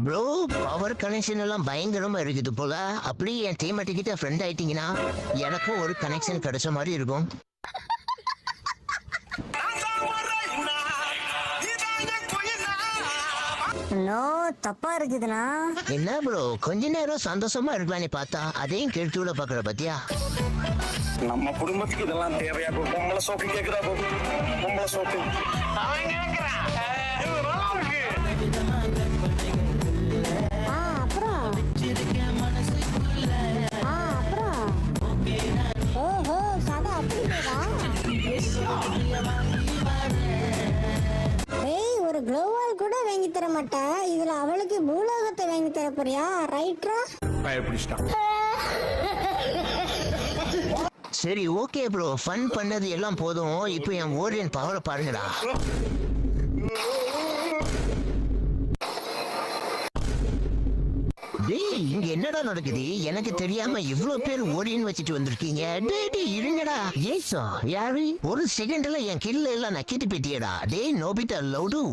Bro power connection எல்லாம் பயங்கரமா இருக்குது போல. அப்படியே என் டீம்மேட் கிட்ட ஃப்ரெண்ட் ஆயிட்டீங்கன்னா எனக்கும் ஒரு கனெக்ஷன் கிடைச்ச மாதிரி இருக்கும். நோ தப்பா இருக்குதுண்ணா. என்ன ப்ரோ கொஞ்ச நேரம் சந்தோஷமா இருக்கலான்னு பார்த்தா அதையும் கெடுத்து விட பாக்குற பத்தியா. நம்ம குடும்பத்துக்கு இதெல்லாம் தேவையா? பொம்பளை சோப்பு கேக்குறா, பொம்பளை சோப்பு அப்புறம் அப்புறம் ஓஹோ சதா அப்படிங்களா? ஏய் ஒரு க்ளோவால் கூட வாங்கி தர மாட்டேன், இதுல அவளுக்கு பூலோகத்தை வாங்கி தர போறியா? ரைட்ரா. சரி ஓகே ப்ரோ, ஃபன் பண்ணது எல்லாம் போதும். இப்போ என் ஓரியன் பவரை பாருங்கடா. டேய் இங்க என்னடா நடக்குது? எனக்கு தெரியாம இவ்ளோ பேர் ஓரியன் வச்சுட்டு வந்திருக்கீங்க. டேய் இருங்கடா. ஏசா யாரு? ஒரு செகண்ட்ல என் கில்ல எல்லாம் நக்கிட்டு போயிட்டியடா. டேய் நோபிதா லவுடு.